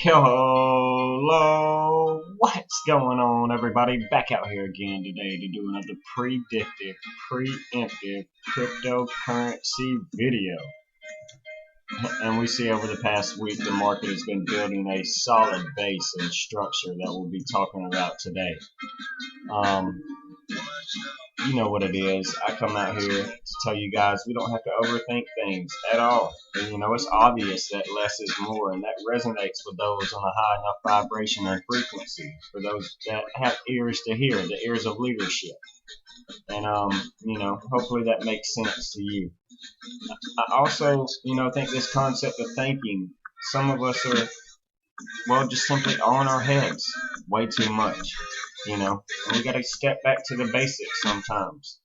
YOLO! What's going on, everybody? Back out here again today to do another predictive, preemptive cryptocurrency video. And we see over the past week the market has been building a solid base and structure that we'll be talking about today. You know what it is. I come out here to tell you guys we don't have to overthink things at all. And, it's obvious that less is more, and that resonates with those on a high enough vibration and frequency, for those that have ears to hear, the ears of leadership. And, hopefully that makes sense to you. I also, think this concept of thinking, some of us are, just simply on our heads way too much. And we got to step back to the basics sometimes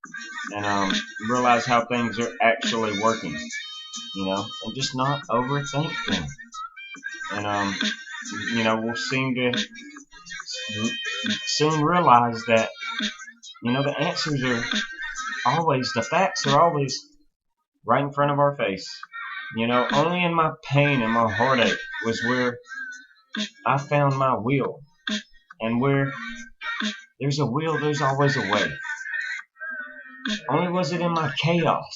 and realize how things are actually working, and just not overthink them. And, we'll seem to soon realize that, the answers are always, the facts are always right in front of our face. Only in my pain and my heartache was where I found my will. And where there's a will, there's always a way. Only was it in my chaos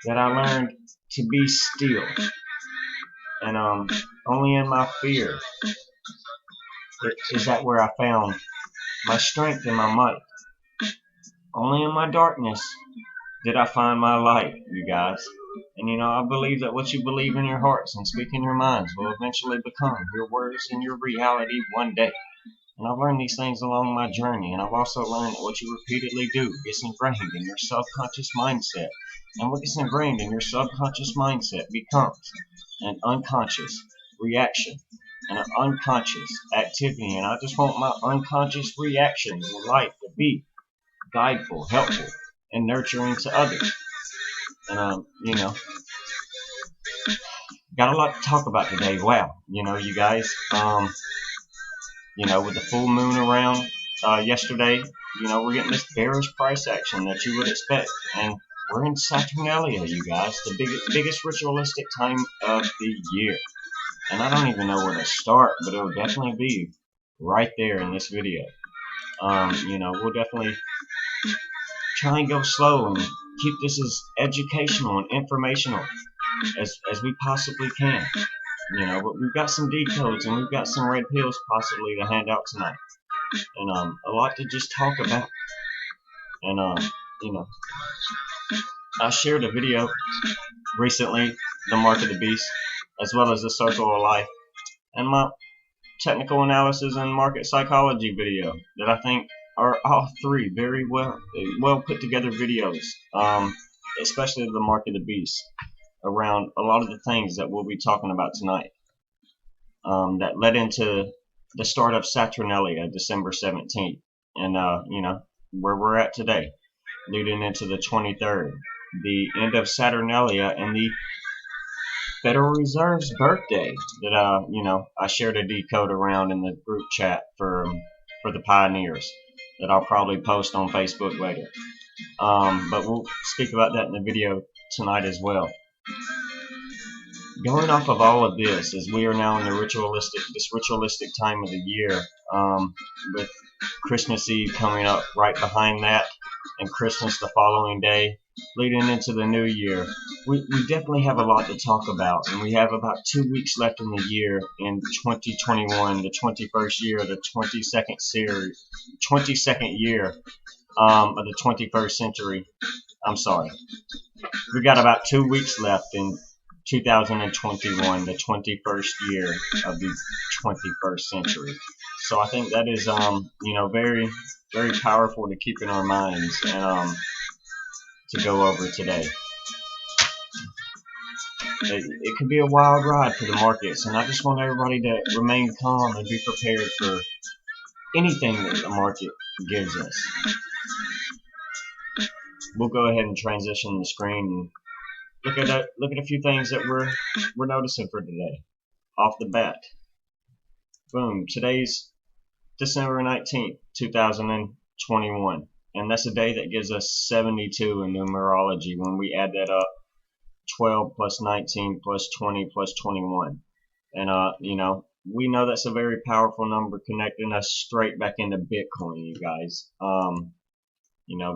that I learned to be still. And only in my fear is that where I found my strength and my might. Only in my darkness did I find my light, you guys. And I believe that what you believe in your hearts and speak in your minds will eventually become your words and your reality one day. And I've learned these things along my journey, and I've also learned that what you repeatedly do gets ingrained in your subconscious mindset. And what gets ingrained in your subconscious mindset becomes an unconscious reaction and an unconscious activity. And I just want my unconscious reaction in life to be guideful, helpful, and nurturing to others. And, got a lot to talk about today. Wow, you guys. With the full moon around yesterday, we're getting this bearish price action that you would expect. And we're in Saturnalia, you guys, the biggest ritualistic time of the year. And I don't even know where to start, but it'll definitely be right there in this video. We'll definitely try and go slow and keep this as educational and informational as we possibly can. But we've got some decodes and we've got some red pills possibly to hand out tonight, and a lot to just talk about. And I shared a video recently, the Mark of the Beast, as well as the Circle of Life, and my technical analysis and market psychology video that I think are all three very well put together videos, especially the Mark of the Beast, around a lot of the things that we'll be talking about tonight, that led into the start of Saturnalia, December 17th, and where we're at today, leading into the 23rd, the end of Saturnalia and the Federal Reserve's birthday that I shared a decode around in the group chat for the pioneers that I'll probably post on Facebook later. But we'll speak about that in the video tonight as well. Going off of all of this, as we are now in the ritualistic time of the year, with Christmas Eve coming up right behind that, and Christmas the following day, leading into the new year, we definitely have a lot to talk about, and we have about 2 weeks left in the year in 2021, the 21st year, the 22nd year of the 21st century. I'm sorry. We got about 2 weeks left in 2021, the 21st year of the 21st century. So I think that is, very, very powerful to keep in our minds and to go over today. It could be a wild ride for the markets, and I just want everybody to remain calm and be prepared for anything that the market gives us. We'll go ahead and transition the screen and look at a few things that we're noticing for today. Off the bat, boom! Today's December 19th, 2021, and that's a day that gives us 72 in numerology when we add that up 12 plus 19 plus 20 plus 21. And we know that's a very powerful number, connecting us straight back into Bitcoin, you guys.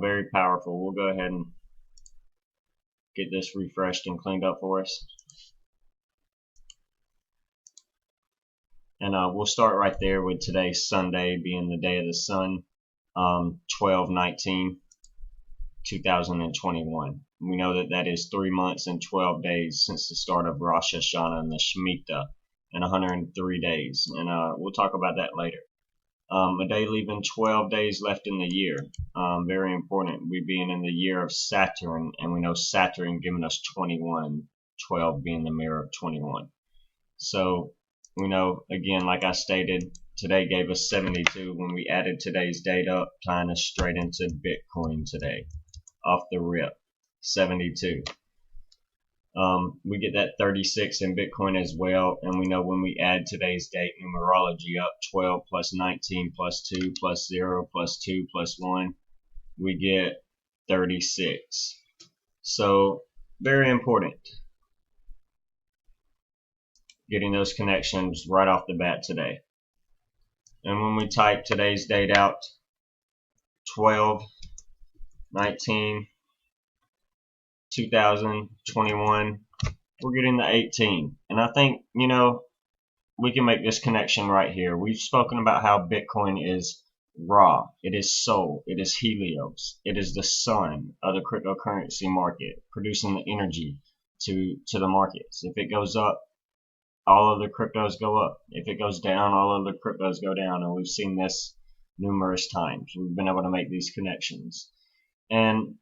Very powerful. We'll go ahead and get this refreshed and cleaned up for us. And we'll start right there with today's Sunday being the day of the sun, 12/19/2021. We know that is 3 months and 12 days since the start of Rosh Hashanah and the Shemitah, and 103 days. And we'll talk about that later. A day leaving 12 days left in the year. Very important. We being in the year of Saturn, and we know Saturn giving us 21, 12 being the mirror of 21. So we know, again, like I stated, today gave us 72 when we added today's date up, tying us straight into Bitcoin today. Off the rip, 72. We get that 36 in Bitcoin as well, and we know when we add today's date numerology up, 12 plus 19 plus 2 plus 0 plus 2 plus 1, we get 36. So very important, getting those connections right off the bat today. And when we type today's date out, 12/19/2021, we're getting the 18. And I think, we can make this connection right here. We've spoken about how Bitcoin is Ra, it is Sol, it is Helios, it is the sun of the cryptocurrency market, producing the energy to the markets. If it goes up, all of the cryptos go up. If it goes down, all of the cryptos go down. And we've seen this numerous times. We've been able to make these connections. And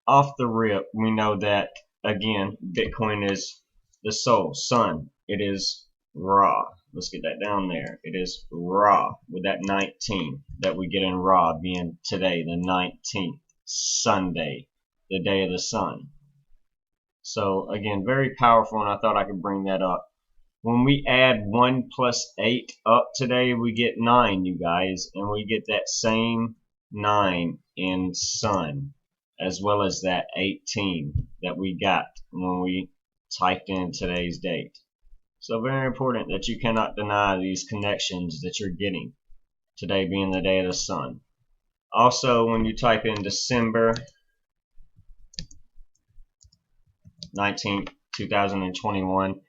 off the rip, we know that, again, Bitcoin is the soul, sun. It is Ra. Let's get that down there. It is Ra with that 19 that we get in Ra being today, the 19th, Sunday, the day of the sun. So, again, very powerful, and I thought I could bring that up. When we add 1 plus 8 up today, we get 9, you guys, and we get that same 9 in sun, as well as that 18 that we got when we typed in today's date. So very important that you cannot deny these connections that you're getting, today being the day of the sun. Also, when you type in December 19th, 2021,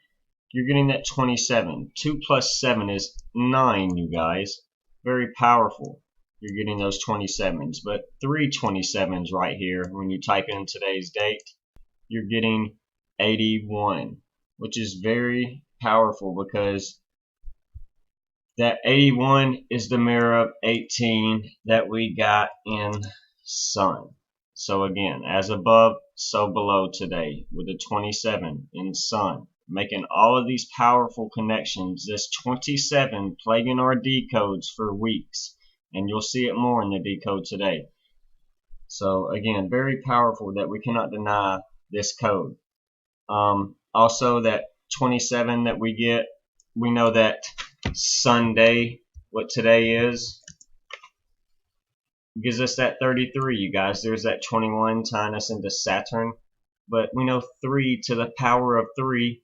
you're getting that 27. 2 plus 7 is 9, you guys. Very powerful. You're getting those 27s. But 3 27s right here, when you type in today's date, you're getting 81, which is very powerful because that 81 is the mirror of 18 that we got in sun. So again, as above, so below today with a 27 in sun. Making all of these powerful connections, this 27 plaguing our decodes for weeks, and you'll see it more in the decode today. So again, very powerful that we cannot deny this code. Also, that 27 that we get, we know that Sunday, what today is, gives us that 33, you guys. There's that 21 tying us into Saturn, but we know 3 to the power of 3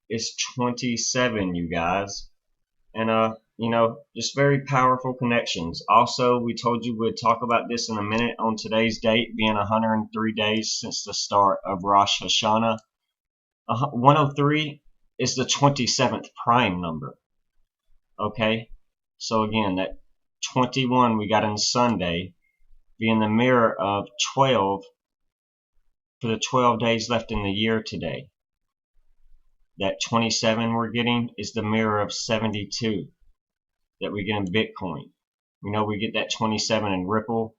is 27, you guys. And just very powerful connections. Also, we told you we'd talk about this in a minute on today's date being 103 days since the start of Rosh Hashanah. 103 is the 27th prime number. Okay, so again, that 21 we got on Sunday being the mirror of 12 for the 12 days left in the year today. That 27 we're getting is the mirror of 72 that we get in Bitcoin. We know we get that 27 in Ripple,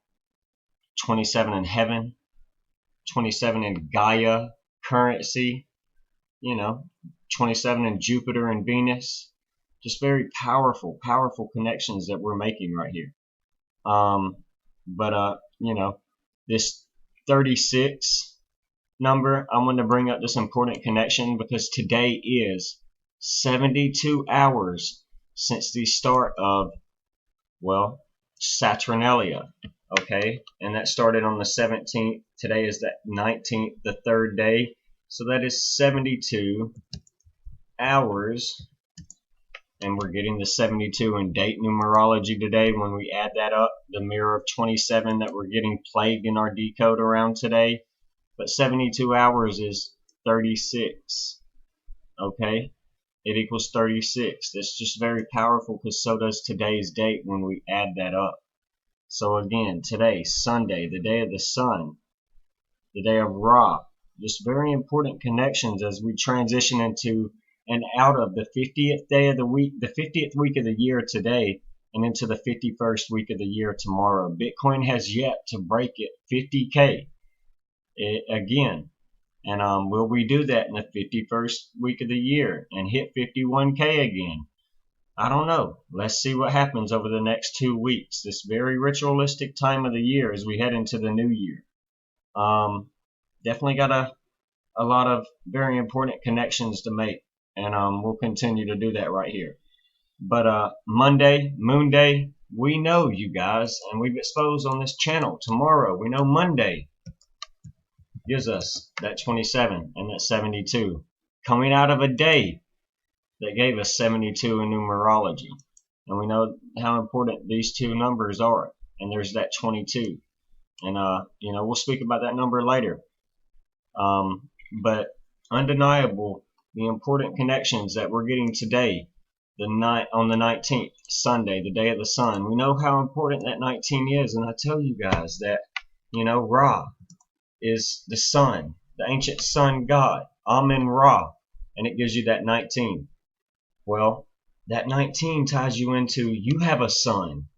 27 in heaven, 27 in Gaia currency, 27 in Jupiter and Venus. Just very powerful connections that we're making right here. This 36 number, I want to bring up this important connection because today is 72 hours since the start of, Saturnalia. Okay, and that started on the 17th. Today is that 19th, the 3rd day. So that is 72 hours, and we're getting the 72 in date numerology today. When we add that up, the mirror of 27 that we're getting plagued in our decode around today. But 72 hours is 36. Okay, it equals 36. That's just very powerful, because so does today's date when we add that up. So again, today, Sunday, the day of the sun, the day of Ra, just very important connections as we transition into and out of the 50th day of the week, the 50th week of the year today, and into the 51st week of the year tomorrow. Bitcoin has yet to break it 50K again. And will we do that in the 51st week of the year and hit 51K again? I don't know. Let's see what happens over the next 2 weeks. This very ritualistic time of the year as we head into the new year. Definitely got a lot of very important connections to make, and we'll continue to do that right here. But Monday, Moon Day, we know, you guys, and we've exposed on this channel. Tomorrow, we know Monday gives us that 27 and that 72, coming out of a day that gave us 72 in numerology. And we know how important these two numbers are. And there's that 22. And, we'll speak about that number later. But undeniable, the important connections that we're getting today, on the 19th, Sunday, the day of the sun. We know how important that 19 is. And I tell you guys that, Ra is the sun, the ancient sun god, Amen-Ra. And it gives you that 19. Well, that 19 ties you into, you have a son,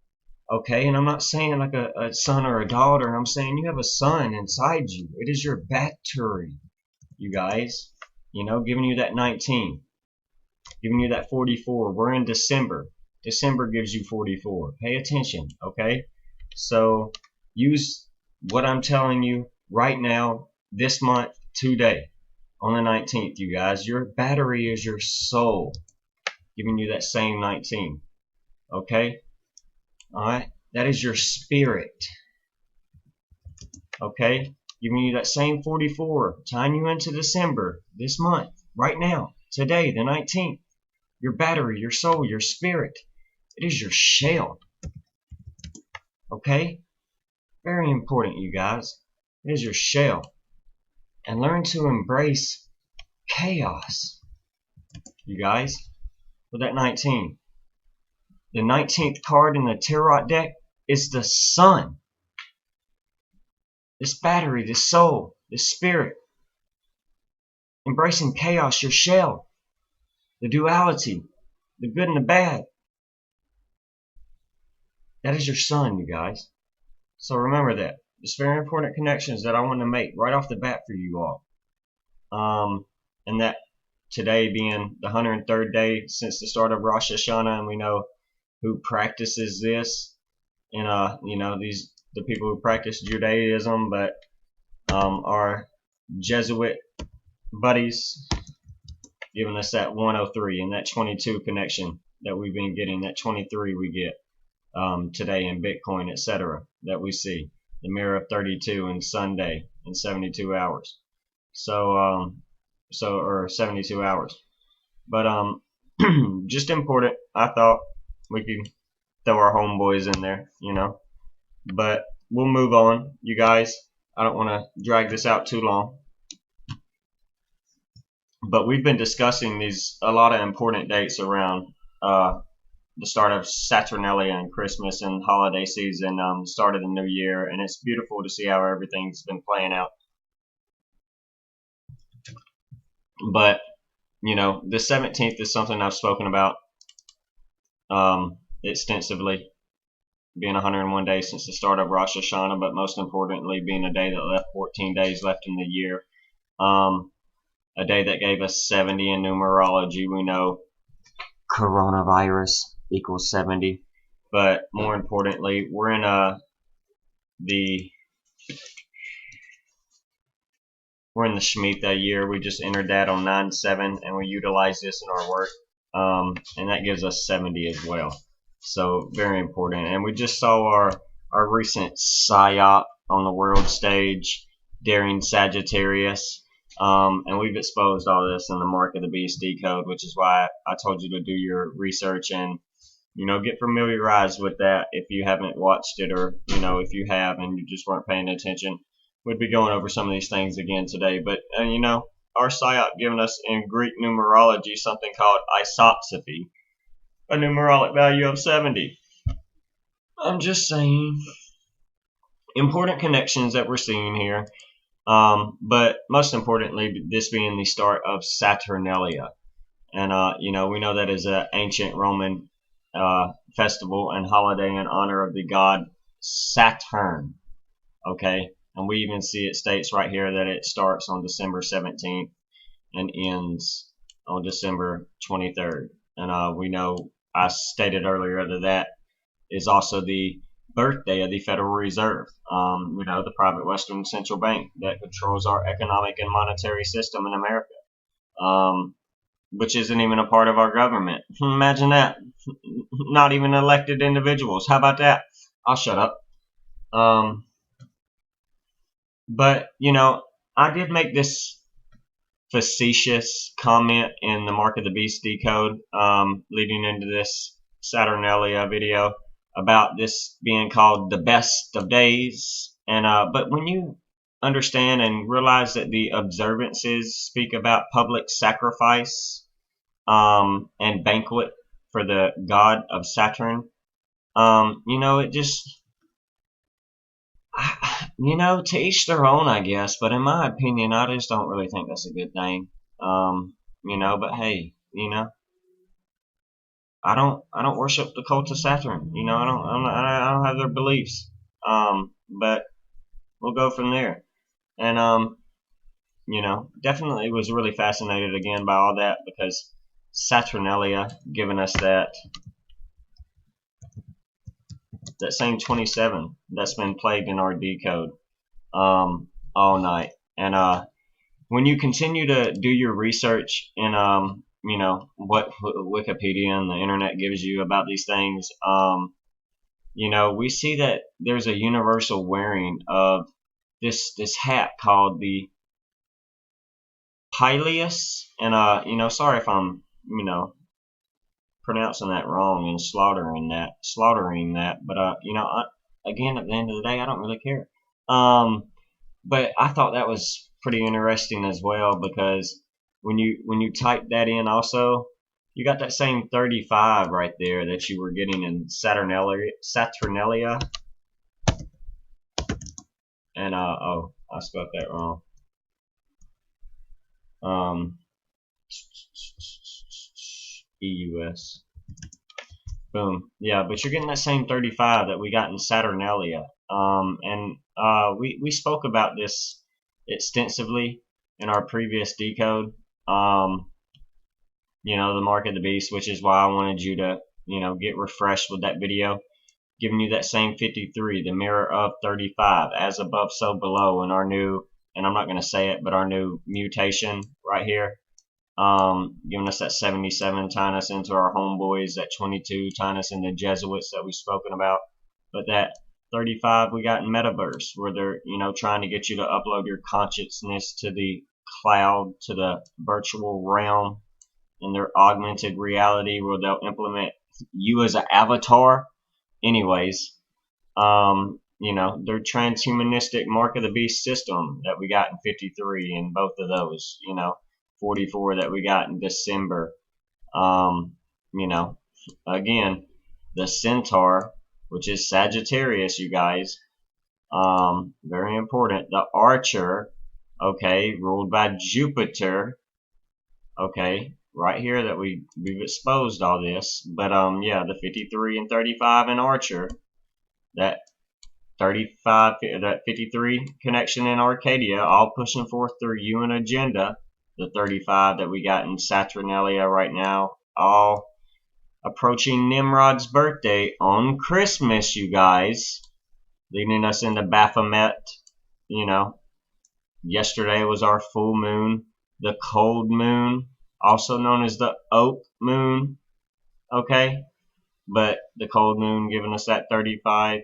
okay? And I'm not saying like a son or a daughter. I'm saying you have a son inside you. It is your battery, you guys. Giving you that 19, giving you that 44. We're in December. December gives you 44. Pay attention, okay? So use what I'm telling you right now, this month, today, on the 19th, you guys. Your battery is your soul, giving you that same 19. Okay? Alright? That is your spirit. Okay? Giving you that same 44, tying you into December, this month, right now, today, the 19th. Your battery, your soul, your spirit. It is your shell. Okay? Very important, you guys. It is your shell. And learn to embrace chaos, you guys. With that 19. The 19th card in the tarot deck is the sun. This battery, this soul, this spirit. Embracing chaos, your shell. The duality, the good and the bad. That is your sun, you guys. So remember that. It's very important connections that I want to make right off the bat for you all. And that today being the 103rd day since the start of Rosh Hashanah, and we know who practices this, and the people who practice Judaism, but our Jesuit buddies giving us that 103 and that 22 connection that we've been getting, that 23 we get today in Bitcoin, etc. that we see. The mirror of 32 and Sunday in 72 hours. Or 72 hours. But just important. I thought we could throw our homeboys in there, But we'll move on, you guys. I don't want to drag this out too long. But we've been discussing a lot of important dates around the start of Saturnalia and Christmas and holiday season, start of the new year, and it's beautiful to see how everything's been playing out. But the 17th is something I've spoken about extensively, being 101 days since the start of Rosh Hashanah, but most importantly being a day that left 14 days left in the year, a day that gave us 70 in numerology. We know coronavirus equals 70, but more importantly, we're in the Shemitah year. We just entered that on 9/7, and we utilize this in our work, and that gives us 70 as well. So very important. And we just saw our recent PSYOP on the world stage, daring Sagittarius, And we've exposed all this in the Mark of the Beast decode, which is why I told you to do your research and, get familiarized with that if you haven't watched it, or, if you have and you just weren't paying attention. We'd be going over some of these things again today. But, our PSYOP giving us in Greek numerology something called isopsophy, a numerologic value of 70. I'm just saying, important connections that we're seeing here. But most importantly, this being the start of Saturnalia. And, we know that is an ancient Roman festival and holiday in honor of the god Saturn. Okay? And we even see it states right here that it starts on December 17th and ends on December 23rd. And we know, I stated earlier, that is also the birthday of the Federal Reserve, the private Western central bank that controls our economic and monetary system in America, which isn't even a part of our government. Imagine that. Not even elected individuals. How about that? I'll shut up. But, I did make this facetious comment in the Mark of the Beast decode, leading into this Saturnalia video, about this being called the best of days. And but when you understand and realize that the observances speak about public sacrifice and banquet for the god of Saturn, it just, to each their own, I guess. But in my opinion, I just don't really think that's a good thing. But hey, I don't worship the cult of Saturn. I don't have their beliefs. But we'll go from there. And definitely was really fascinated again by all that, because Saturnalia giving us that same 27 that's been played in our decode all night. And when you continue to do your research in what Wikipedia and the internet gives you about these things, we see that there's a universal wearing of this hat called the Pileus. And sorry if I'm pronouncing that wrong and slaughtering that, but again, at the end of the day, I don't really care. But I thought that was pretty interesting as well, because when you type that in, also you got that same 35 right there that you were getting in Saturnalia. And oh, I spelled that wrong. EUS. Boom. Yeah, but you're getting that same 35 that we got in Saturnalia. And we spoke about this extensively in our previous decode. The Mark of the Beast, which is why I wanted you to, get refreshed with that video, giving you that same 53, the mirror of 35, as above, so below, in our new, and I'm not going to say it, but our new mutation right here. Giving us that 77, tying us into our homeboys, that 22, tying us into Jesuits that we've spoken about. But that 35 we got in Metaverse, where they're, trying to get you to upload your consciousness to the cloud, to the virtual realm, in their augmented reality, where they'll implement you as an avatar. Anyways, their transhumanistic Mark of the Beast system that we got in 53, and both of those, 44 that we got in December. Again, the Centaur, which is Sagittarius, you guys. Very important. The Archer, okay, ruled by Jupiter. Okay, right here that we've exposed all this. But yeah, the 53 and 35 in Archer. That 35, that 53 connection in Arcadia, all pushing forth their UN agenda. The 35 that we got in Saturnalia right now, all approaching Nimrod's birthday on Christmas, you guys, leading us into Baphomet. Yesterday was our full moon, the cold moon, also known as the oak moon, okay? But the cold moon giving us that 35.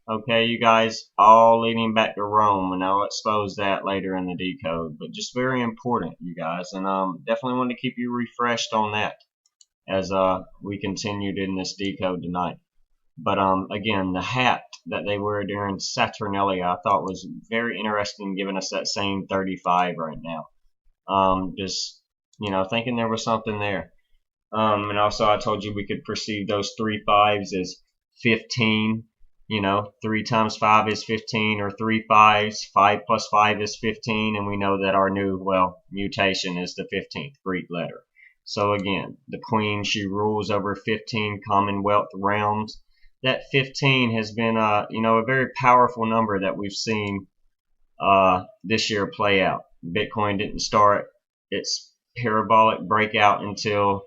Okay, you guys, all leading back to Rome, and I'll expose that later in the decode. But just very important, you guys, and definitely want to keep you refreshed on that as we continued in this decode tonight. But again, the hat that they wear during Saturnalia I thought was very interesting, giving us that same 35 right now. Just thinking there was something there. And also I told you we could perceive those 3 5s as 15. 3 times 5 is 15, or 3 5s. 5 plus 5 is 15, and we know that our new, mutation is the 15th Greek letter. So again, the queen, she rules over 15 Commonwealth realms. That 15 has been, a very powerful number that we've seen this year play out. Bitcoin didn't start its parabolic breakout into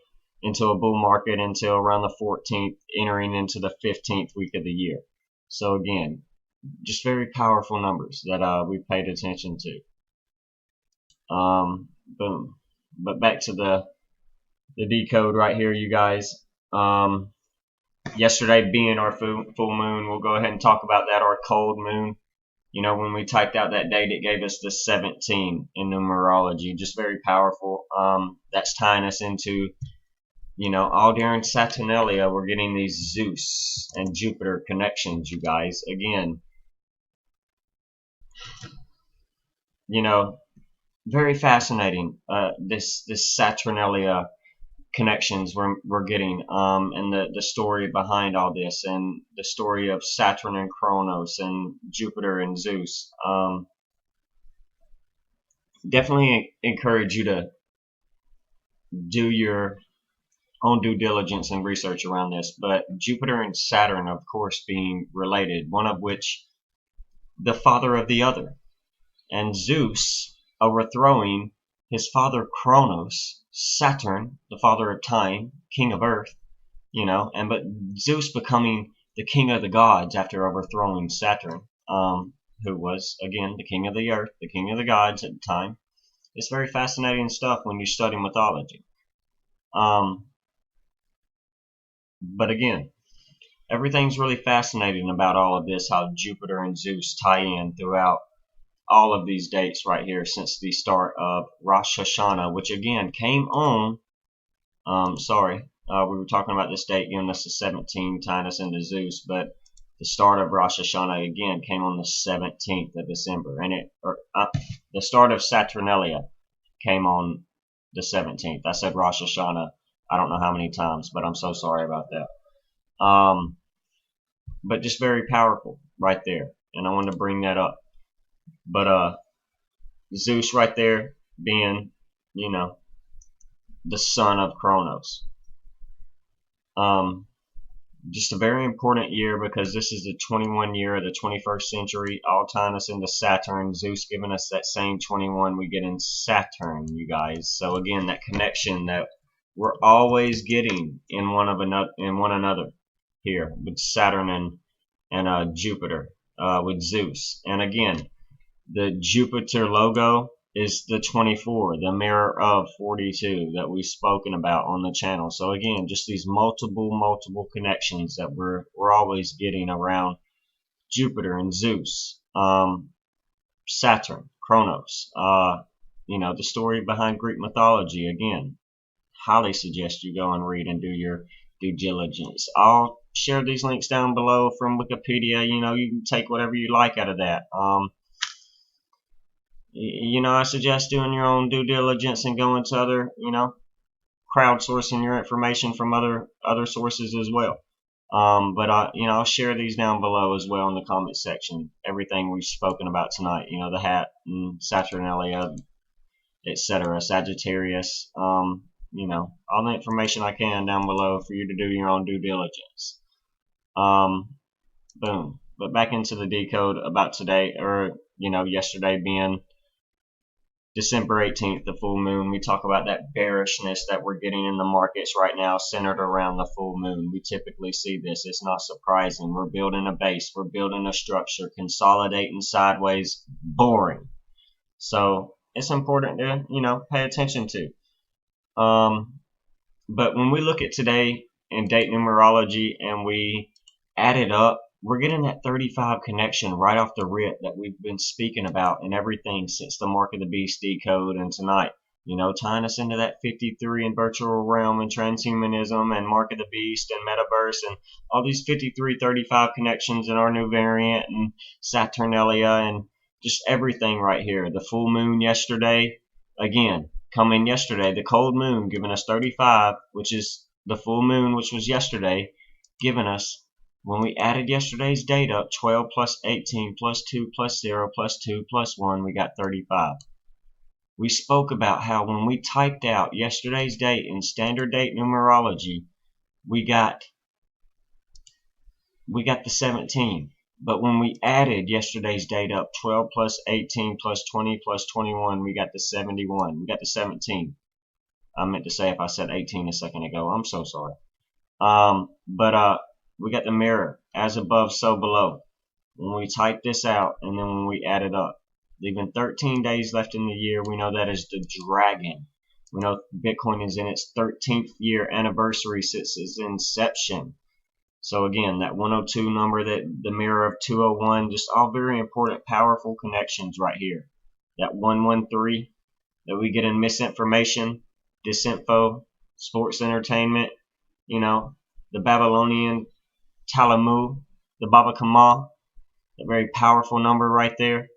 a bull market until around the 14th, entering into the 15th week of the year. So again, just very powerful numbers that we paid attention to. Boom. But back to the decode right here, you guys. Yesterday being our full moon, we'll go ahead and talk about that. Our cold moon. When we typed out that date, it gave us the 17 in numerology. Just very powerful. That's tying us into, all during Saturnalia, we're getting these Zeus and Jupiter connections, you guys. Again, very fascinating. This Saturnalia connections we're getting, and the story behind all this, and the story of Saturn and Kronos and Jupiter and Zeus. Definitely encourage you to do your own due diligence and research around this. But Jupiter and Saturn, of course, being related, one of which the father of the other, and Zeus overthrowing his father Kronos, Saturn, the father of time, king of earth, but Zeus becoming the king of the gods after overthrowing Saturn, who was again the king of the earth, the king of the gods at the time. It's very fascinating stuff when you study mythology. But again, everything's really fascinating about all of this, how Jupiter and Zeus tie in throughout all of these dates right here since the start of Rosh Hashanah, which again came on, we were talking about this date giving us the 17, tying us into Zeus, but the start of Rosh Hashanah again came on the 17th of December, and the start of Saturnalia came on the 17th. I said Rosh Hashanah I don't know how many times, but I'm so sorry about that. But just very powerful right there, and I wanted to bring that up. But Zeus right there being, the son of Kronos. Just a very important year because this is the 21 year of the 21st century, all tying us into Saturn. Zeus giving us that same 21 we get in Saturn, you guys. So again, that connection that we're always getting in one another here with Saturn and Jupiter, with Zeus. And again, the Jupiter logo is the 24, the mirror of 42 that we've spoken about on the channel. So again, just these multiple connections that we're always getting around Jupiter and Zeus, Saturn, Kronos, the story behind Greek mythology. Again, highly suggest you go and read and do your due diligence. I'll share these links down below from Wikipedia. You can take whatever you like out of that. I suggest doing your own due diligence and going to other, crowdsourcing your information from other sources as well. But I'll share these down below as well in the comment section. Everything we've spoken about tonight, the hat and Saturnalia, etc., Sagittarius, all the information I can down below for you to do your own due diligence. Boom. But back into the decode about today, or yesterday being December 18th, the full moon. We talk about that bearishness that we're getting in the markets right now, centered around the full moon. We typically see this. It's not surprising. We're building a base. We're building a structure, consolidating sideways, boring. So it's important to, pay attention to. But when we look at today in date numerology and we add it up, we're getting that 35 connection right off the rip that we've been speaking about and everything since the Mark of the Beast decode and tonight. You know, tying us into that 53 and virtual realm and transhumanism and Mark of the Beast and metaverse and all these 53-35 connections in our new variant and Saturnalia and just everything right here. The full moon yesterday, again, coming yesterday, the cold moon giving us 35, which is the full moon, which was yesterday, giving us, when we added yesterday's date up, 12 plus 18 plus 2 plus 0 plus 2 plus 1, we got 35. We spoke about how when we typed out yesterday's date in standard date numerology, we got the 17. But when we added yesterday's date up, 12 plus 18 plus 20 plus 21, we got the 71. We got the 17. I meant to say if I said 18 a second ago. I'm so sorry. We got the mirror, as above, so below. When we type this out and then when we add it up, leaving 13 days left in the year, we know that is the dragon. We know Bitcoin is in its 13th year anniversary since its inception. So again, that 102 number, that the mirror of 201, just all very important, powerful connections right here. That 113 that we get in misinformation, disinfo, sports entertainment, you know, the Babylonian Talamu, the Baba Kamal, a very powerful number right there.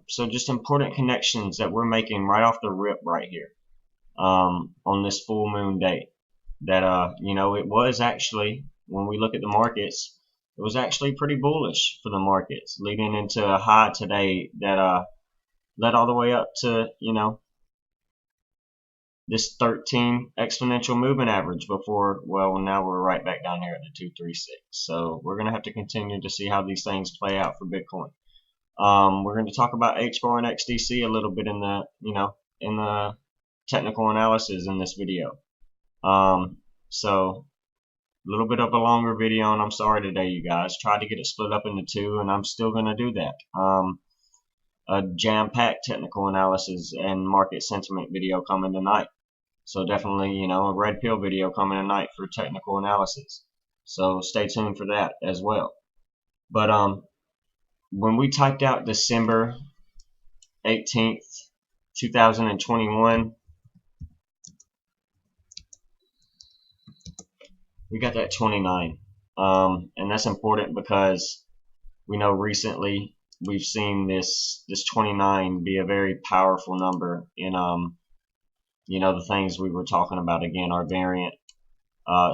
So just important connections that we're making right off the rip right here on this full moon date. That you know, it was actually, when we look at the markets, it was actually pretty bullish for the markets, leading into a high today that led all the way up to, you know, this 13 exponential moving average before, well, now we're right back down here at the 236. So we're going to have to continue to see how these things play out for Bitcoin. We're going to talk about HBAR and XDC a little bit in the, you know, in the technical analysis in this video. So a little bit of a longer video, and I'm sorry today, you guys. Tried to get it split up into two, and I'm still going to do that. A jam-packed technical analysis and market sentiment video coming tonight. So definitely, you know, a red pill video coming tonight for technical analysis. So stay tuned for that as well. But when we typed out December 18th, 2021, we got that 29. And that's important because we know recently we've seen this 29 be a very powerful number in you know, the things we were talking about, again, our variant,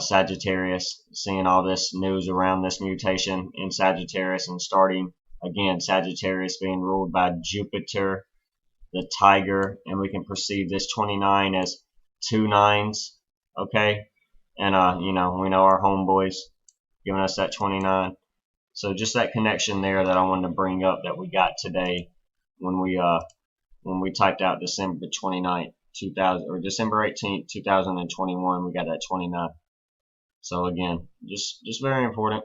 Sagittarius, seeing all this news around this mutation in Sagittarius, and starting again, Sagittarius being ruled by Jupiter, the tiger, and we can perceive this 29 as 2 nines, okay? And you know, we know our homeboys giving us that 29. So just that connection there that I wanted to bring up that we got today when we typed out December 29th, 2000, or December 18th, 2021, we got that 29. So again, just very important.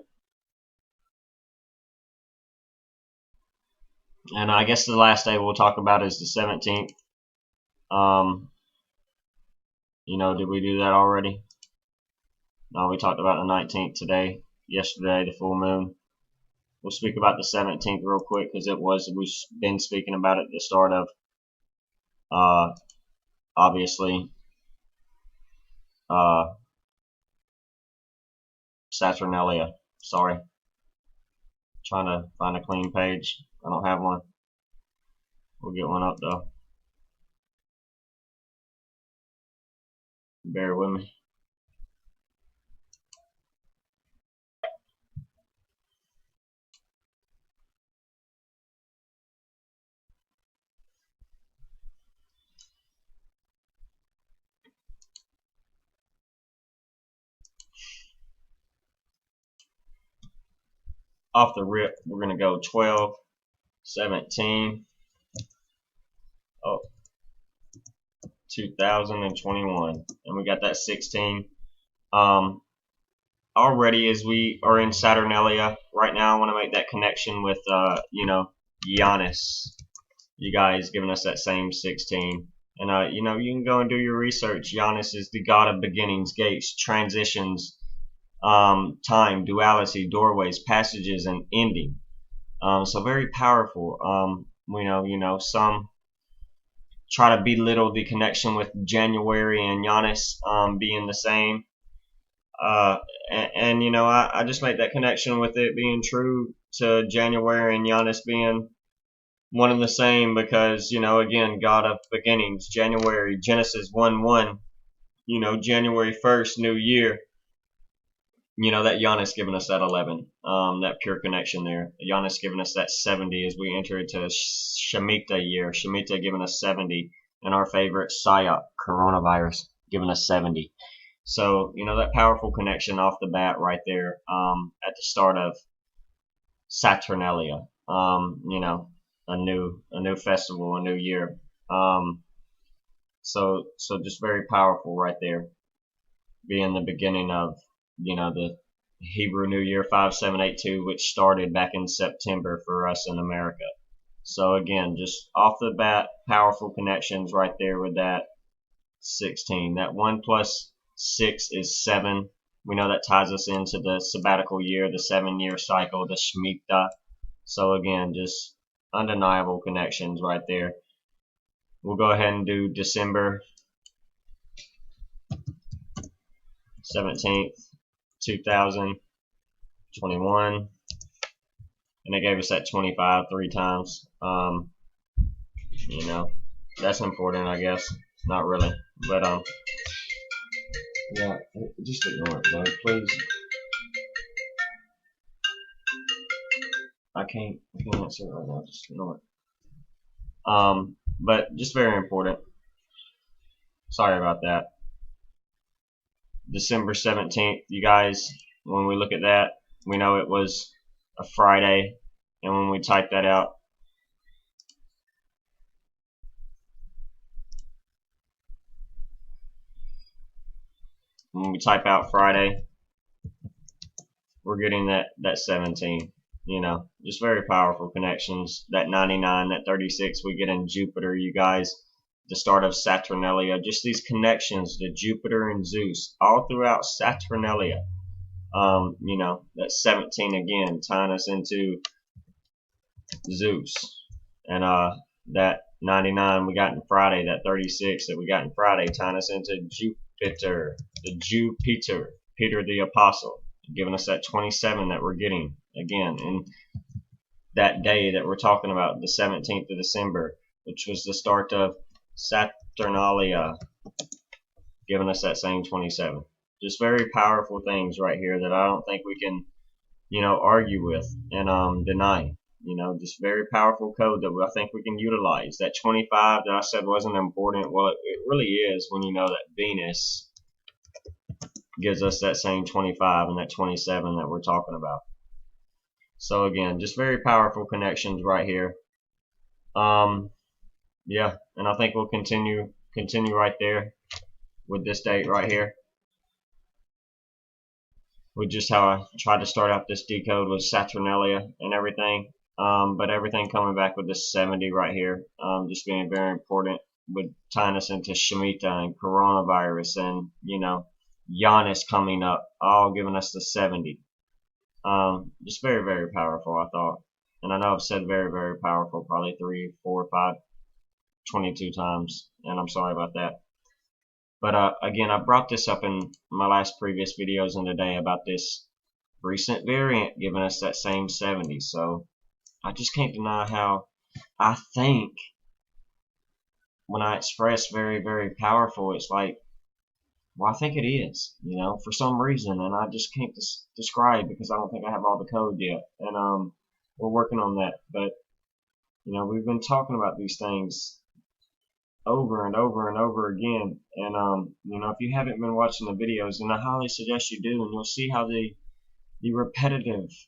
And I guess the last day we'll talk about is the 17th. You know, did we do that already? No, we talked about the 19th today, yesterday, the full moon. We'll speak about the 17th real quick because we've been speaking about it at the start of, obviously, Saturnalia. Sorry. Trying to find a clean page. I don't have one. We'll get one up though. Bear with me. Off the rip, we're going to go 12, 17, 2021, and we got that 16. Already, as we are in Saturnalia right now, I want to make that connection with you know, Giannis. You guys giving us that same 16. And you know, you can go and do your research. Giannis is the god of beginnings, gates, transitions, time, duality, doorways, passages, and ending. So very powerful. Some try to belittle the connection with January and Giannis being the same. I just make that connection with it being true to January and Giannis being one and the same because, again, God of beginnings, January, Genesis 1:1, January 1st, new year, that Giannis giving us that 11, that pure connection there. Giannis giving us that 70 as we enter into Shemitah year. Shemitah giving us 70, and our favorite psyop, coronavirus, giving us 70. So, that powerful connection off the bat right there at the start of Saturnalia. A new festival, a new year. So just very powerful right there, being the beginning of the Hebrew New Year 5782, which started back in September for us in America. So again, just off the bat, powerful connections right there with that 16. That 1 plus 6 is 7. We know that ties us into the sabbatical year, the 7-year cycle, the Shemitah. So again, just undeniable connections right there. We'll go ahead and do December 17th, 2021, and they gave us that 25 3 times. That's important, I guess. Not really, but yeah, just ignore it, though, please. I can't answer it right now. Just ignore it. But just very important. Sorry about that. December 17th, you guys, when we look at that, we know it was a Friday, and when we type that out, when we type out Friday, we're getting that 17. Just very powerful connections. That 99, that 36 we get in Jupiter, you guys. The start of Saturnalia, just these connections to Jupiter and Zeus all throughout Saturnalia. That 17 again tying us into Zeus, and that 99 we got in Friday, that 36 that we got in Friday tying us into Jupiter, Peter the Apostle, giving us that 27 that we're getting again in that day that we're talking about, the 17th of December, which was the start of Saturnalia, giving us that same 27. Just very powerful things right here that I don't think we can, argue with and deny. Just very powerful code that I think we can utilize. That 25 that I said wasn't important, well, it really is when you know that Venus gives us that same 25 and that 27 that we're talking about. So again, just very powerful connections right here. Yeah, and I think we'll continue right there with this date right here, with just how I tried to start out this decode with Saturnalia and everything. But everything coming back with this 70 right here, just being very important with tying us into Shemitah and coronavirus and Giannis coming up, all giving us the 70. Just very, very powerful, I thought. And I know I've said very, very powerful probably 3, 4, 5, 22 times, and I'm sorry about that. But again, I brought this up in my last previous videos and today about this recent variant giving us that same 70. So I just can't deny how I think when I express very, very powerful, it's like, well, I think it is, for some reason, and I just can't describe because I don't think I have all the code yet, and we're working on that. But we've been talking about these things over and over and over again, and if you haven't been watching the videos, then I highly suggest you do, and you'll see how the repetitiveness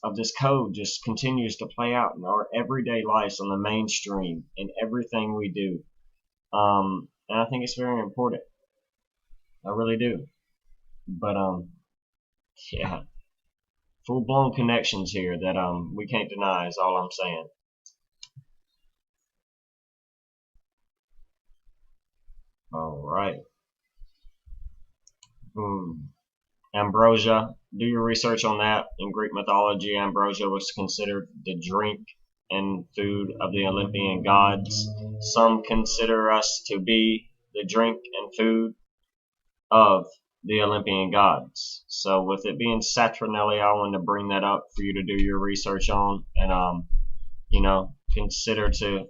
of this code just continues to play out in our everyday lives on the mainstream in everything we do. And I think it's very important. I really do. But yeah, full-blown connections here that we can't deny is all I'm saying. All right. Ambrosia. Do your research on that. In Greek mythology, ambrosia was considered the drink and food of the Olympian gods. Some consider us to be the drink and food of the Olympian gods. So with it being Saturnalia, I wanted to bring that up for you to do your research on, and consider to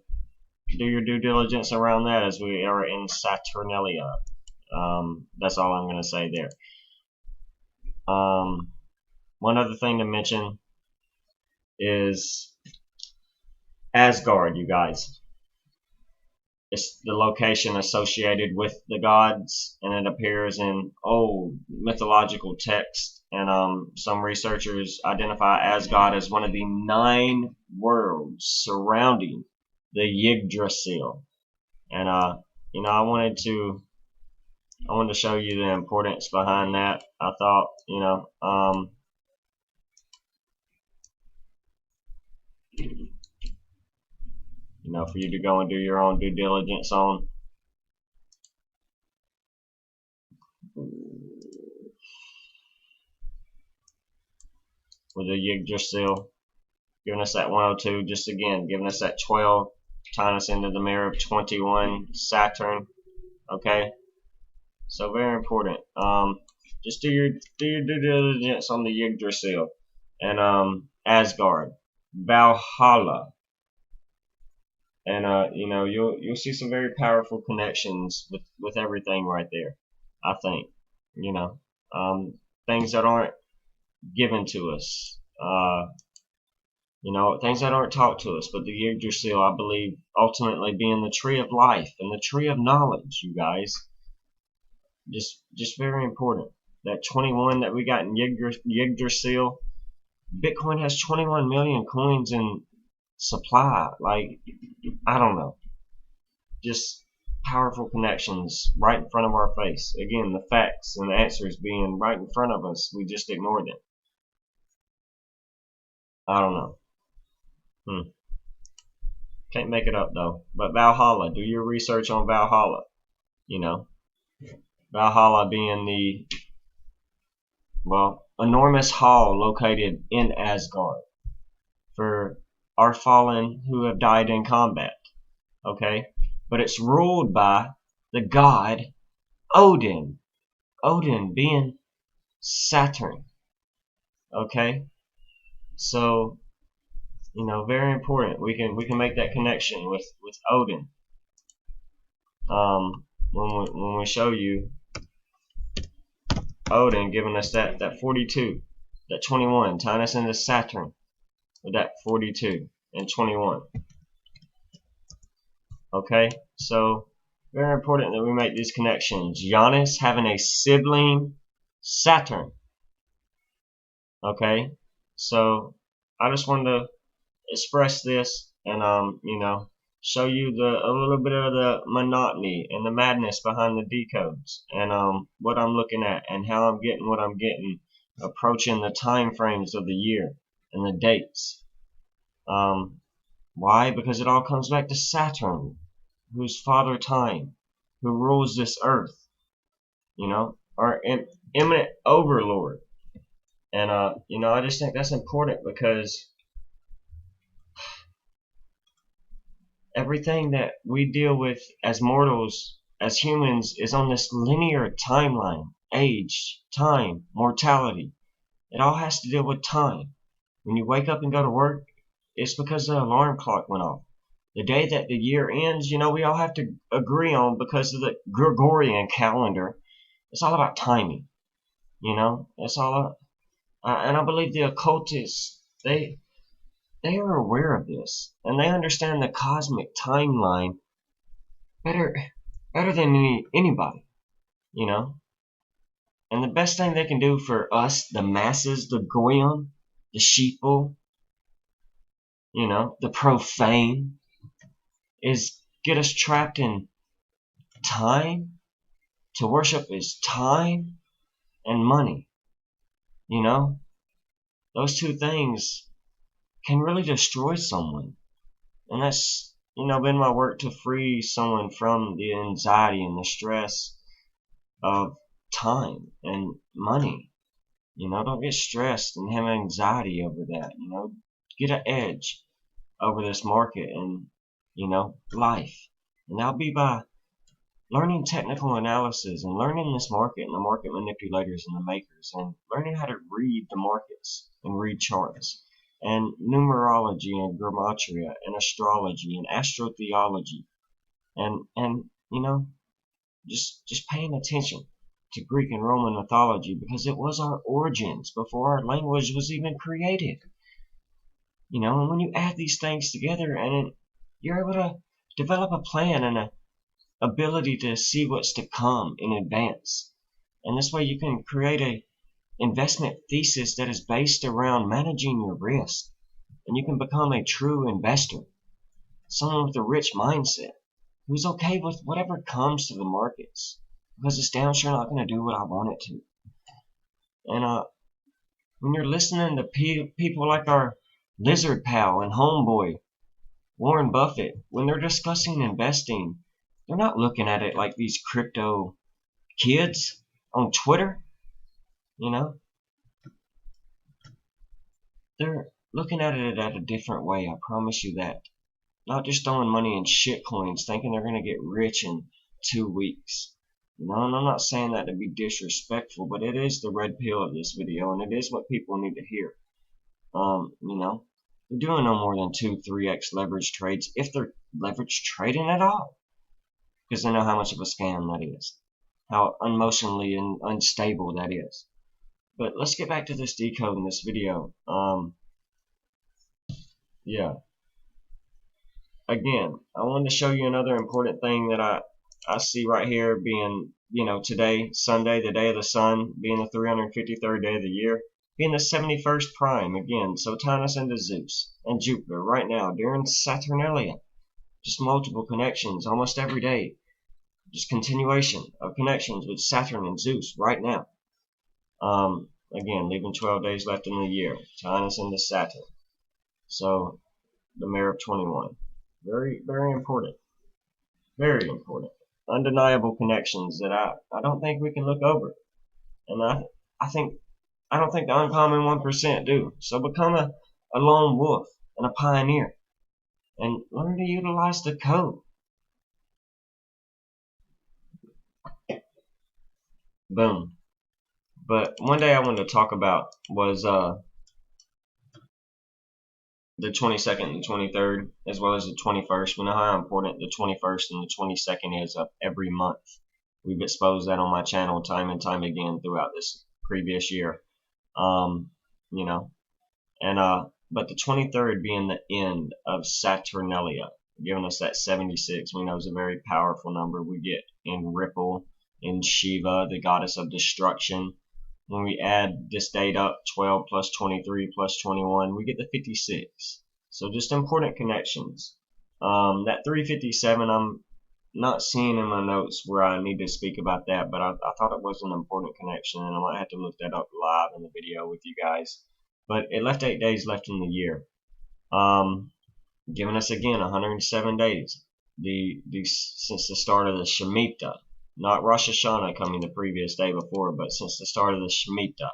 do your due diligence around that as we are in Saturnalia. That's all I'm going to say there. One other thing to mention is Asgard, you guys. It's the location associated with the gods, and it appears in old mythological texts. And some researchers identify Asgard as one of the 9 worlds surrounding the Yggdrasil. And I wanted to show you the importance behind that. I thought, for you to go and do your own due diligence on. With the Yggdrasil, giving us that 102, just again, giving us that 12, tying us into the mirror of 21, Saturn. Okay, so very important. Just do your due diligence on the Yggdrasil and Asgard, Valhalla, and you'll see some very powerful connections with everything right there. I think things that aren't given to us, things that aren't taught to us, but the Yggdrasil, I believe, ultimately being the tree of life and the tree of knowledge, you guys. Just very important. That 21 that we got in Yggdrasil, Bitcoin has 21 million coins in supply. Like, I don't know. Just powerful connections right in front of our face. Again, the facts and the answers being right in front of us, we just ignore them. I don't know. Can't make it up though. But Valhalla, do your research on Valhalla. Valhalla being the enormous hall located in Asgard for our fallen who have died in combat. Okay, but it's ruled by the god Odin. Odin being Saturn. Okay, so very important. We can make that connection with Odin. When we show you Odin giving us that 42, that 21, tying us into Saturn with that 42 and 21. Okay, so very important that we make these connections. Giannis having a sibling, Saturn. Okay, so I just wanted to express this and show you a little bit of the monotony and the madness behind the decodes and what I'm looking at and how I'm getting what I'm getting, approaching the time frames of the year and the dates. Why? Because it all comes back to Saturn, who's Father Time, who rules this earth, our imminent overlord. And I just think that's important because everything that we deal with as mortals, as humans, is on this linear timeline. Age, time, mortality. It all has to deal with time. When you wake up and go to work, it's because the alarm clock went off. The day that the year ends, we all have to agree on because of the Gregorian calendar. It's all about timing. It's all and I believe the occultists, they are aware of this, and they understand the cosmic timeline better than anybody, And the best thing they can do for us, the masses, the goyim, the sheeple, the profane, is get us trapped in time. To worship is time and money. Those two things can really destroy someone. And that's, been my work to free someone from the anxiety and the stress of time and money. Don't get stressed and have anxiety over that. Get an edge over this market and, life. And that'll be by learning technical analysis and learning this market and the market manipulators and the makers and learning how to read the markets and read charts and numerology and gematria and astrology and astrotheology and just paying attention to Greek and Roman mythology, because it was our origins before our language was even created. And when you add these things together, and you're able to develop a plan and a ability to see what's to come in advance. And this way you can create a investment thesis that is based around managing your risk. And you can become a true investor, someone with a rich mindset, who's okay with whatever comes to the markets, because it's damn sure not going to do what I want it to. And when you're listening to people like our lizard pal and homeboy, Warren Buffett, when they're discussing investing, they're not looking at it like these crypto kids on Twitter. They're looking at it at a different way, I promise you that. Not just throwing money in shit coins thinking they're going to get rich in 2 weeks. And I'm not saying that to be disrespectful, but it is the red pill of this video, and it is what people need to hear. They're doing no more than 2-3x leverage trades, if they're leverage trading at all, because they know how much of a scam that is, how emotionally and unstable that is. But let's get back to this decode in this video. Again, I wanted to show you another important thing that I see right here, being, today, Sunday, the day of the sun, being the 353rd day of the year, being the 71st prime, again, so tying us into Zeus and Jupiter right now during Saturnalia. Just multiple connections almost every day. Just continuation of connections with Saturn and Zeus right now. Again, leaving 12 days left in the year, tying us into Saturn. So, the mayor of 21. Very, very important. Very important. Undeniable connections that I don't think we can look over. And I don't think the uncommon 1% do. So become a lone wolf and a pioneer. And learn to utilize the code. Boom. But one day I wanted to talk about was the 22nd and 23rd, as well as the 21st. We know how important the 21st and the 22nd is of every month. We've exposed that on my channel time and time again throughout this previous year. But the 23rd being the end of Saturnalia, giving us that 76, we know is a very powerful number. We get in Ripple, in Shiva, the goddess of destruction. When we add this date up, 12 plus 23 plus 21, we get the 56. So just important connections. That 357, I'm not seeing in my notes where I need to speak about that, but I thought it was an important connection, and I might have to look that up live in the video with you guys. But it left 8 days left in the year, giving us again 107 days. Since the start of the Shemitah. Not Rosh Hashanah coming the previous day before, but since the start of the Shemitah,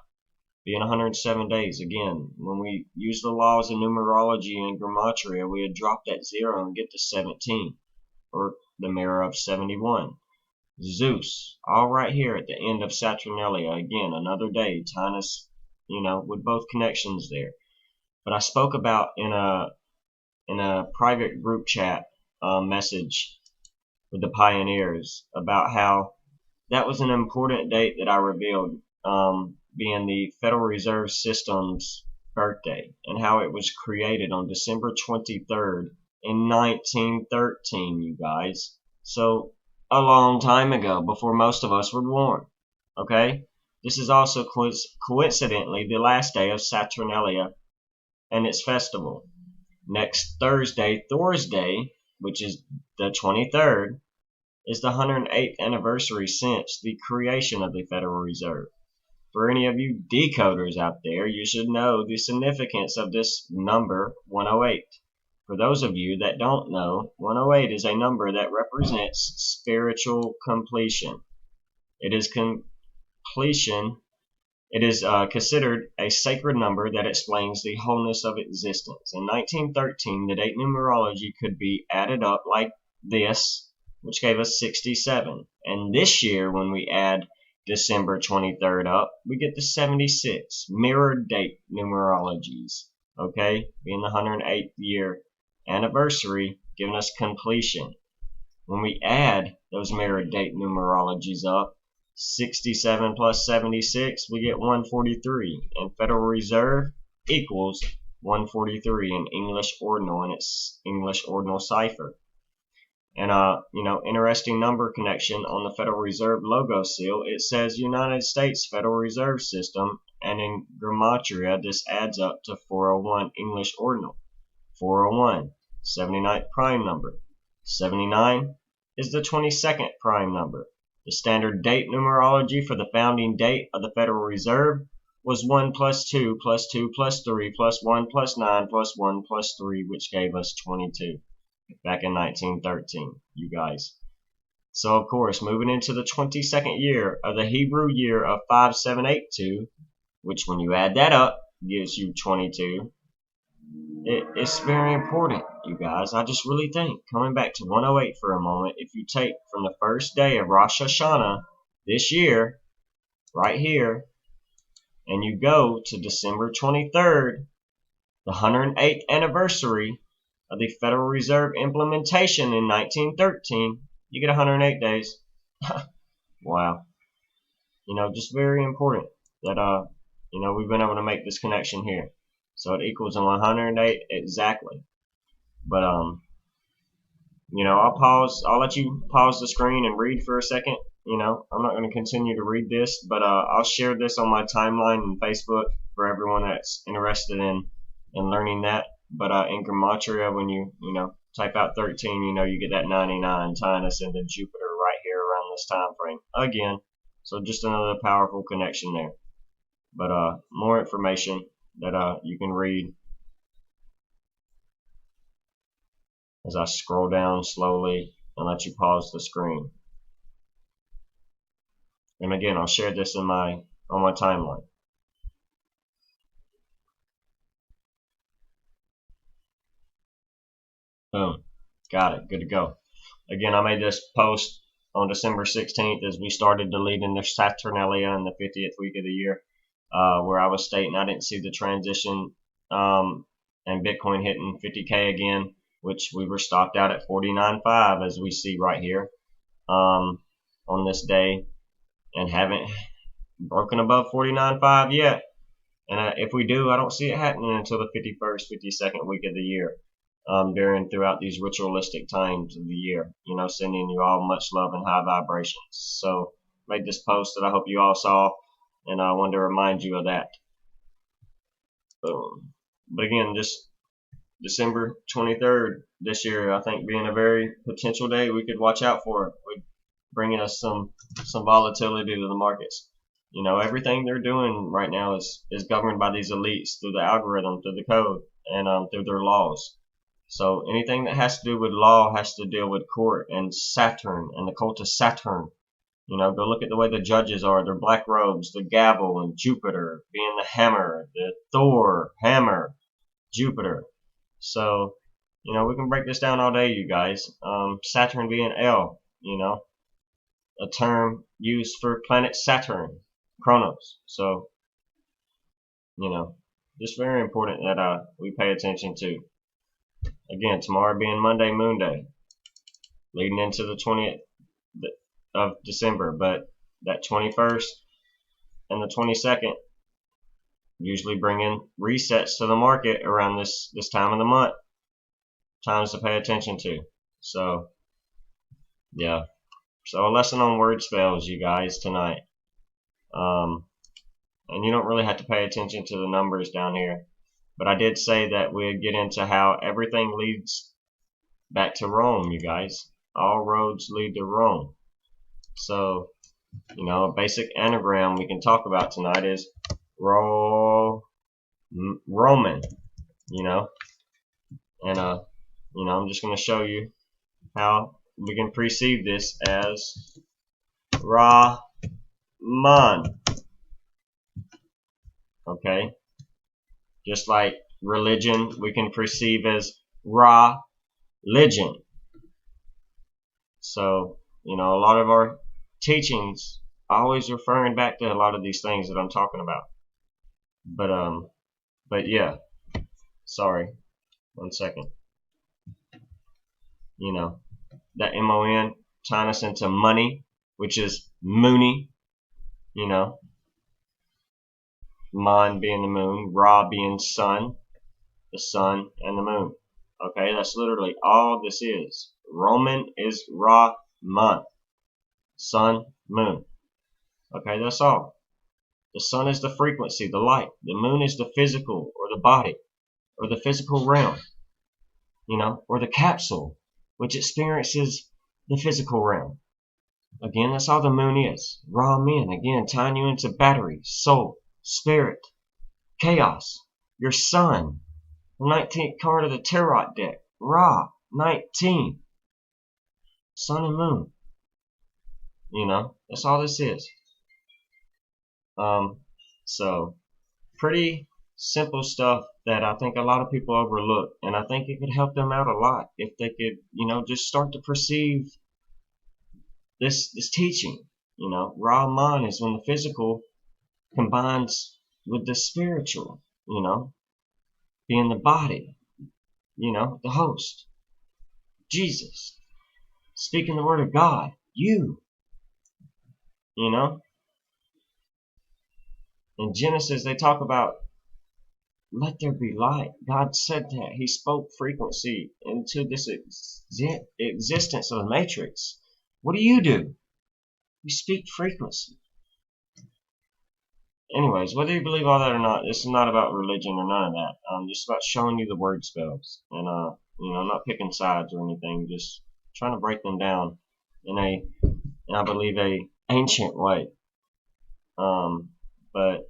being 107 days. Again, when we use the laws of numerology and gematria, we would drop that 0 and get to 17, or the mirror of 71. Zeus, all right here at the end of Saturnalia. Again, another day, tying us, with both connections there. But I spoke about in a private group chat message with the pioneers about how that was an important date that I revealed, being the Federal Reserve System's birthday, and how it was created on December 23rd in 1913, you guys. So a long time ago, before most of us were born. Okay? This is also coincidentally the last day of Saturnalia and its festival. Next Thursday, Thor's Day, which is the 23rd, is the 108th anniversary since the creation of the Federal Reserve. For any of you decoders out there, you should know the significance of this number 108. For those of you that don't know, 108 is a number that represents spiritual completion. It is completion, it is considered a sacred number that explains the wholeness of existence. In 1913, the date numerology could be added up like this, which gave us 67. And this year, when we add December 23rd up, we get the 76. Mirrored date numerologies, okay? Being the 108th year anniversary, giving us completion. When we add those mirrored date numerologies up, 67 plus 76, we get 143. And Federal Reserve equals 143 in English Ordinal, and it's English Ordinal cipher. And interesting number connection on the Federal Reserve logo seal. It says United States Federal Reserve System, and in Gematria this adds up to 401 English Ordinal. 401, 79th prime number. 79 is the 22nd prime number. The standard date numerology for the founding date of the Federal Reserve was 1 plus 2 plus 2 plus 3 plus 1 plus 9 plus 1 plus 3, which gave us 22 back in 1913, you guys. So, of course, moving into the 22nd year of the Hebrew year of 5782, which when you add that up gives you 22. It's very important, you guys. I just really think, coming back to 108 for a moment, if you take from the first day of Rosh Hashanah this year, right here, and you go to December 23rd, the 108th anniversary of the Federal Reserve implementation in 1913, you get 108 days. Wow. Just very important that, we've been able to make this connection here. So it equals 108 exactly. But I'll let you pause the screen and read for a second. I'm not going to continue to read this, but I'll share this on my timeline and Facebook for everyone that's interested in learning that. But in Gematria, when you type out 13, you get that 99 tying us into Jupiter right here around this time frame again. So just another powerful connection there. But more information that you can read as I scroll down slowly and let you pause the screen. And again, I'll share this on my timeline. Boom. Got it. Good to go. Again, I made this post on December 16th as we started deleting the Saturnalia in the 50th week of the year, where I was stating I didn't see the transition and Bitcoin hitting 50K again, which we were stopped out at 49.5 as we see right here on this day, and haven't broken above 49.5 yet. And if we do, I don't see it happening until the 51st, 52nd week of the year. Throughout these ritualistic times of the year, sending you all much love and high vibrations. So made this post that I hope you all saw, and I wanted to remind you of that. Boom. But again, just December 23rd this year, I think being a very potential day we could watch out for it. Would bringing us some volatility to the markets. Everything they're doing right now is governed by these elites through the algorithm, through the code, and through their laws. So anything that has to do with law has to deal with court and Saturn and the cult of Saturn. Go look at the way the judges are. They're black robes, the gavel, and Jupiter being the hammer, the Thor hammer, Jupiter. So, we can break this down all day, you guys. Saturn being L, a term used for planet Saturn, Chronos. So, just very important that we pay attention to. Again, tomorrow being Monday, Moon Day, leading into the 20th of December, but that 21st and the 22nd usually bring in resets to the market around this time of the month. Times to pay attention to. So, yeah. So a lesson on word spells, you guys, tonight. And you don't really have to pay attention to the numbers down here. But I did say that we'd get into how everything leads back to Rome, you guys. All roads lead to Rome. So, a basic anagram we can talk about tonight is Roman, And, I'm just going to show you how we can perceive this as Ra man. Okay? Just like religion, we can perceive as ra-ligion. So, a lot of our teachings always referring back to a lot of these things that I'm talking about. But yeah, sorry, 1 second. That M-O-N tying us into money, which is moony, Mon being the moon, Ra being sun, the sun and the moon. Okay, that's literally all this is. Roman is Ra, month, sun, moon. Okay, that's all. The sun is the frequency, the light. The moon is the physical or the body or the physical realm, or the capsule, which experiences the physical realm. Again, that's all the moon is. Ra men, again, tying you into battery, soul, spirit, chaos, your sun, the 19th card of the tarot deck, Ra, 19, sun and moon. That's all this is. So pretty simple stuff that I think a lot of people overlook, and I think it could help them out a lot if they could, just start to perceive this teaching. Rahman is when the physical combines with the spiritual, being the body, the host, Jesus, speaking the word of God, you. In Genesis, they talk about let there be light. God said that. He spoke frequency into this existence of the matrix. What do? You speak frequency. Anyways, whether you believe all that or not, this is not about religion or none of that. Just about showing you the word spells. And, I'm not picking sides or anything. Just trying to break them down in I believe, a ancient way. But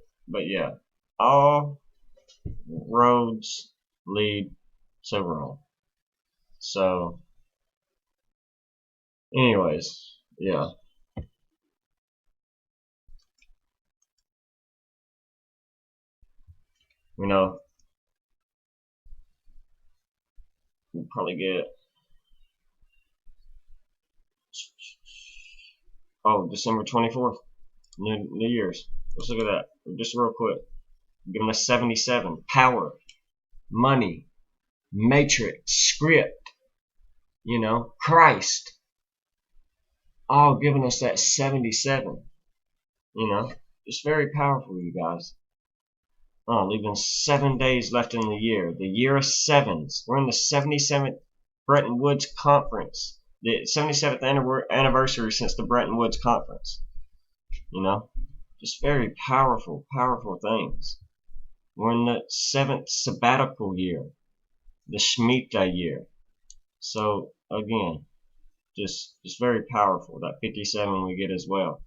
yeah, all roads lead to Rome. So, anyways, yeah. We'll probably get December 24th, New Year's. Let's look at that just real quick. Giving us 77, power, money, matrix, script, Christ, all giving us that 77. Just very powerful, you guys. Leaving 7 days left in the year of sevens. We're in the 77th Bretton Woods Conference, the 77th anniversary since the Bretton Woods Conference. Just very powerful things. We're in the 7th sabbatical year, the Shemitah year. So again, just very powerful. That 57 we get as well.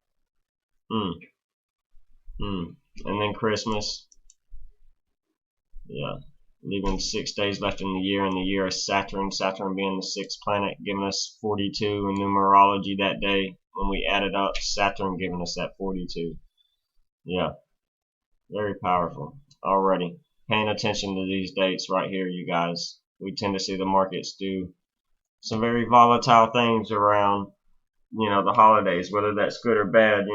And then Christmas. Yeah, leaving 6 days left in the year of Saturn. Saturn being the 6th planet, giving us 42 in numerology that day. When we added up, Saturn giving us that 42. Yeah, very powerful. Already paying attention to these dates right here, you guys. We tend to see the markets do some very volatile things around, the holidays. Whether that's good or bad,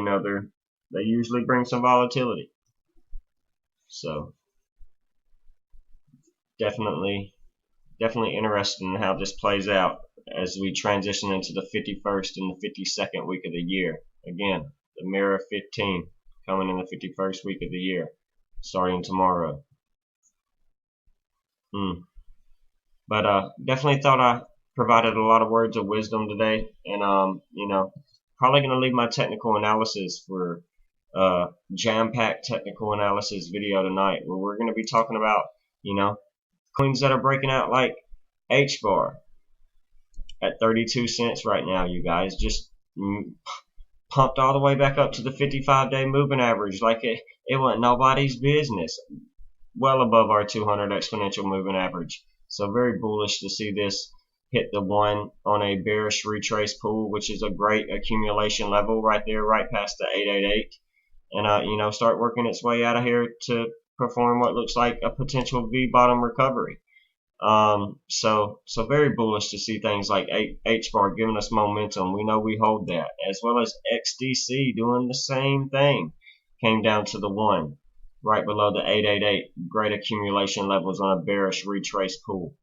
they usually bring some volatility. So definitely interested in how this plays out as we transition into the 51st and the 52nd week of the year. Again, the mirror 15 coming in the 51st week of the year, starting tomorrow. But definitely thought I provided a lot of words of wisdom today, and probably gonna leave my technical analysis for jam-packed technical analysis video tonight, where we're gonna be talking about coins that are breaking out like H-bar at 32 cents right now, you guys. Just pumped all the way back up to the 55-day moving average like it wasn't nobody's business. Well above our 200 exponential moving average. So very bullish to see this hit the 1 on a bearish retrace pool, which is a great accumulation level right there, right past the 888, and you know, start working its way out of here to perform what looks like a potential V bottom recovery. So very bullish to see things like H bar giving us momentum. We know we hold that, as well as XDC doing the same thing. Came down to the 1 right below the 888. Great accumulation levels on a bearish retrace pool.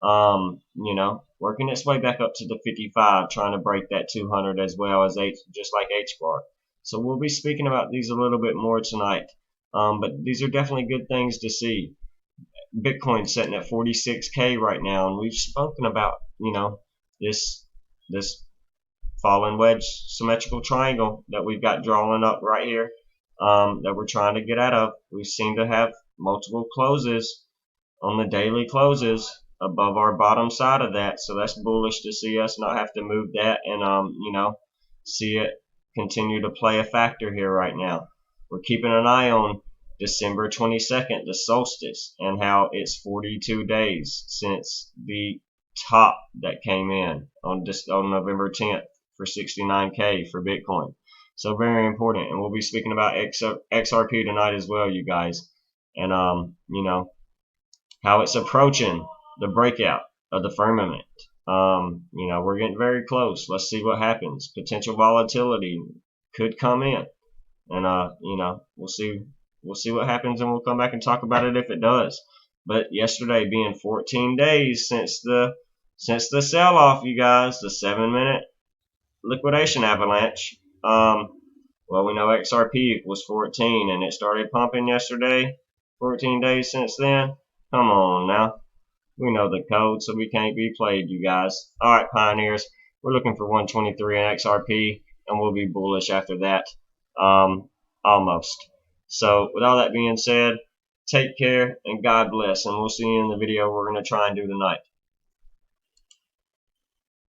You know, working its way back up to the 55, trying to break that 200 as well as just like H bar. So we'll be speaking about these a little bit more tonight. But these are definitely good things to see. Bitcoin sitting at 46K right now, and we've spoken about, you know, this fallen wedge symmetrical triangle that we've got drawing up right here, that we're trying to get out of. We seem to have multiple closes on the daily closes above our bottom side of that, so that's bullish to see us not have to move that, and you know, see it continue to play a factor here right now. We're keeping an eye on December 22nd, the solstice, and how it's 42 days since the top that came in on November 10th for 69K for Bitcoin. So very important, and we'll be speaking about XRP tonight as well, you guys, and you know, how it's approaching the breakout of the firmament. You know, we're getting very close. Let's see what happens. Potential volatility could come in, and you know, we'll see what happens, and we'll come back and talk about it if it does. But yesterday being 14 days since the sell-off, you guys, the 7-minute liquidation avalanche. Well, we know XRP equals 14, and it started pumping yesterday. 14 days since then. Come on now. We know the code, so we can't be played, you guys. All right, Pioneers. We're looking for 123 in XRP, and we'll be bullish after that. Almost. So, with all that being said, take care and God bless, and we'll see you in the video we're going to try and do tonight.